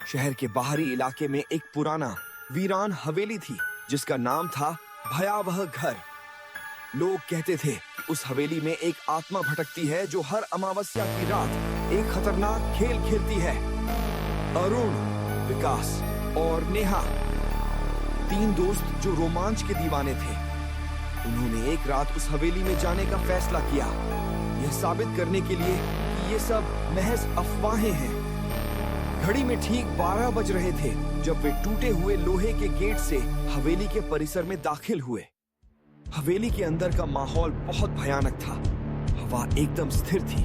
शहर के बाहरी इलाके में एक पुराना वीरान हवेली थी जिसका नाम था भयावह घर। लोग कहते थे उस हवेली में एक आत्मा भटकती है जो हर अमावस्या की रात एक खतरनाक खेल खेलती है। अरुण, विकास और नेहा, तीन दोस्त जो रोमांच के दीवाने थे, उन्होंने एक रात उस हवेली में जाने का फैसला किया, यह साबित करने के लिए कि ये सब महज अफवाहें हैं। घड़ी में ठीक 12 बज रहे थे जब वे टूटे हुए लोहे के गेट से हवेली के परिसर में दाखिल हुए। हवेली के अंदर का माहौल बहुत भयानक था। हवा एकदम स्थिर थी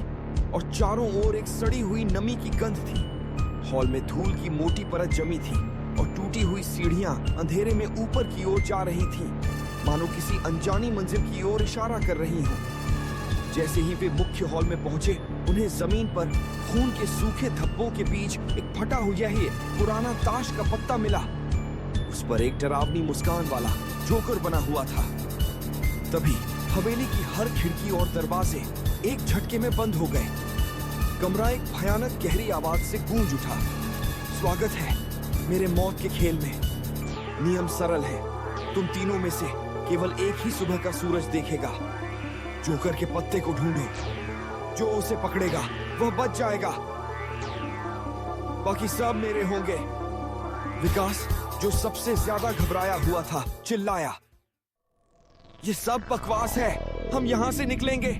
और चारों ओर एक सड़ी हुई नमी की गंध थी। हॉल में धूल की मोटी परत जमी थी और टूटी हुई सीढ़ियां अंधेरे में ऊपर की ओर जा रही थीं, मानो किसी अनजानी मंजिल की ओर इशारा कर रही हों। जैसे ही वे मुख्य हॉल में पहुंचे, उन्हें जमीन पर खून के सूखे धब्बों के बीच एक फटा हुआ ही पुराना ताश का पत्ता मिला। उस पर एक डरावनी मुस्कान वाला जोकर बना हुआ था। तभी हवेली की हर खिड़की और दरवाजे एक झटके में बंद हो गए। कमरा एक भयानक गहरी आवाज से गूंज उठा। स्वागत है मेरे मौत के खेल में। नियम सरल है, तुम तीनों में से केवल एक ही सुबह का सूरज देखेगा। जोकर के पत्ते को ढूंढो, जो उसे पकड़ेगा वह बच जाएगा, बाकी सब मेरे होंगे। विकास, जो सबसे ज्यादा घबराया हुआ था, चिल्लाया, ये सब बकवास है, हम यहां से निकलेंगे।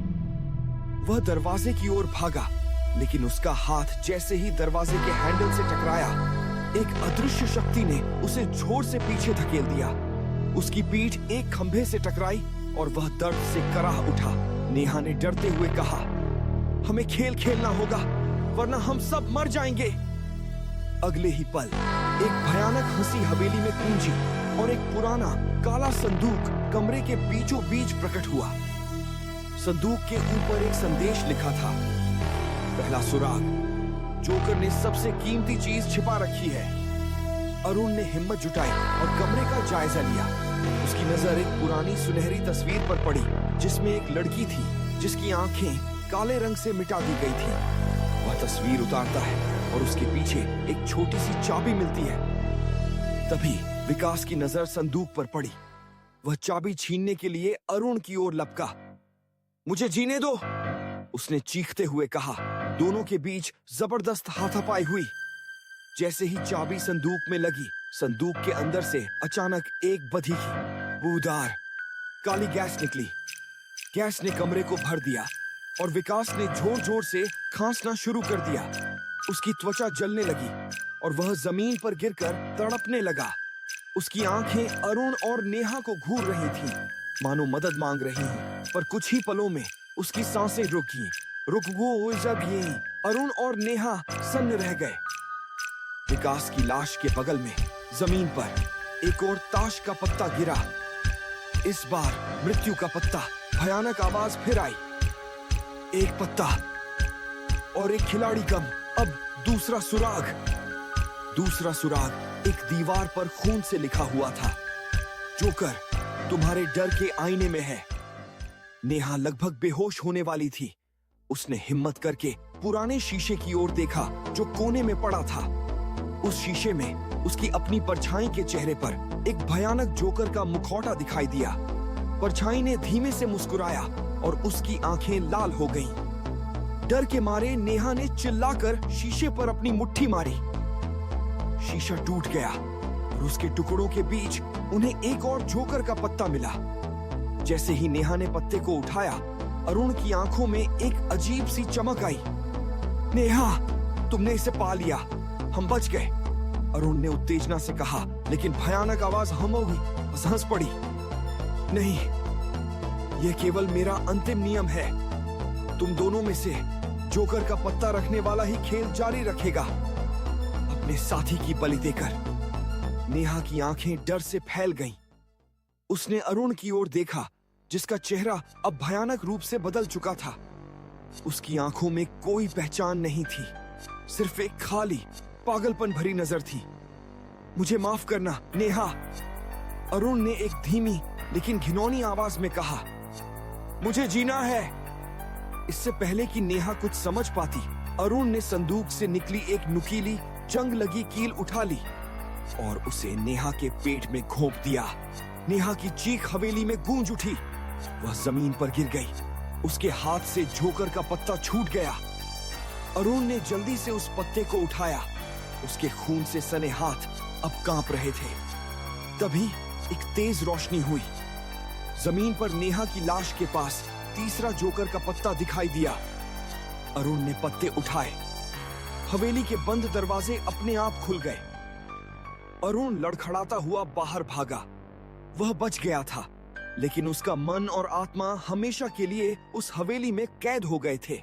वह दरवाजे की ओर भागा, लेकिन उसका हाथ जैसे ही दरवाजे के हैंडल से टकराया, एक अदृश्य शक्ति ने उसे जोर से पीछे धकेल दिया। उसकी पीठ एक खंभे से टकराई और वह दर्द से कराह उठा। नेहा ने डरते हुए कहा, हमें खेल खेलना होगा वरना हम सब मर जाएंगे। अगले ही पल एक भयानक हंसी हवेली में गूंजी और एक पुराना काला संदूक कमरे के बीचों बीच प्रकट हुआ। संदूक के ऊपर एक संदेश लिखा था, पहला सुराग, जोकर ने सबसे कीमती चीज छिपा रखी है। अरुण ने हिम्मत जुटाई और कमरे का जायजा लिया। उसकी नजर एक पुरानी सुनहरी तस्वीर पर पड़ी जिसमें एक लड़की थी जिसकी आंखें काले रंग से मिटा दी गई थी। वह तस्वीर उतारता है और उसके पीछे एक छोटी सी चाबी मिलती है। तभी विकास की नजर संदूक पर पड़ी। वह चाबी छीनने के लिए अरुण की ओर लपका। मुझे जीने दो, उसने चीखते हुए कहा। दोनों के बीच जबरदस्त हाथापाई हुई। जैसे ही चाबी संदूक में लगी, संदूक के अंदर से अचानक एक बधी बूदार काली गैस निकली। गैस ने कमरे को भर दिया और विकास ने जोर जोर से खांसना शुरू कर दिया। उसकी त्वचा जलने लगी और वह जमीन पर गिरकर तड़पने लगा। उसकी आंखें अरुण और नेहा को घूर रही थीं, मानो मदद मांग रही हैं। पर कुछ ही पलों में उसकी सांसें रुक गो जब ये अरुण और नेहा सन्न रह गए। विकास की लाश के बगल में जमीन पर एक और ताश का पत्ता गिरा। इस बार मृत्यु का पत्ता। भयानक आवाज फिर आई, एक पत्ता और एक खिलाड़ी कम। अब दूसरा सुराग एक दीवार पर खून से लिखा हुआ था, जोकर तुम्हारे डर के आईने में है। नेहा लगभग बेहोश होने वाली थी। उसने हिम्मत करके पुराने शीशे की ओर देखा जो कोने में पड़ा था। उस शीशे में उसकी अपनी परछाई के चेहरे पर एक भयानक जोकर का मुखौटा दिखाई दिया। परछाई ने धीमे से मुस्कुराया और उसकी आंखें लाल हो गईं। डर के मारे नेहा ने चिल्लाकर शीशे पर अपनी मुट्ठी मारी। शीशा टूट गया और उसके टुकड़ों के बीच उन्हें एक और जोकर का पत्ता मिला। जैसे ही नेहा ने पत्ते को उठाया, अरुण की आंखों में एक अजीब सी चमक आई। नेहा, तुमने इसे पा लिया, हम बच गए, अरुण ने उत्तेजना से कहा। लेकिन भयानक आवाज हम होगी, बस हंस पड़ी। नहीं, यह केवल मेरा अंतिम नियम है। तुम दोनों में से जोकर का पत्ता रखने वाला ही खेल जारी रखेगा, अपने साथी की बलि देकर। नेहा की आंखें डर से फैल गईं। उसने अरुण की ओर देखा जिसका चेहरा अब भयानक रूप से बदल चुका था। उसकी आंखों में कोई पहचान नहीं थी, सिर्फ एक खाली पागलपन भरी नजर थी। मुझे माफ करना नेहा, अरुण ने एक धीमी लेकिन घिनौनी आवाज में कहा। मुझे जीना है। इससे पहले कि नेहा कुछ समझ पाती, अरुण ने संदूक से निकली एक नुकीली जंग लगी कील उठा ली और उसे नेहा के पेट में घोंप दिया। नेहा की चीख हवेली में गूंज उठी। वह जमीन पर गिर गई। उसके हाथ से जोकर का पत्ता छूट गया। अरुण ने जल्दी से उस पत्ते को उठाया। उसके खून से सने हाथ अब कांप रहे थे। तभी एक तेज रोशनी हुई। जमीन पर नेहा की लाश के पास तीसरा जोकर का पत्ता दिखाई दिया। अरुण ने पत्ते उठाए। हवेली के बंद दरवाजे अपने आप खुल गए। अरुण लड़खड़ाता हुआ बाहर भागा। वह बच गया था, लेकिन उसका मन और आत्मा हमेशा के लिए उस हवेली में कैद हो गए थे।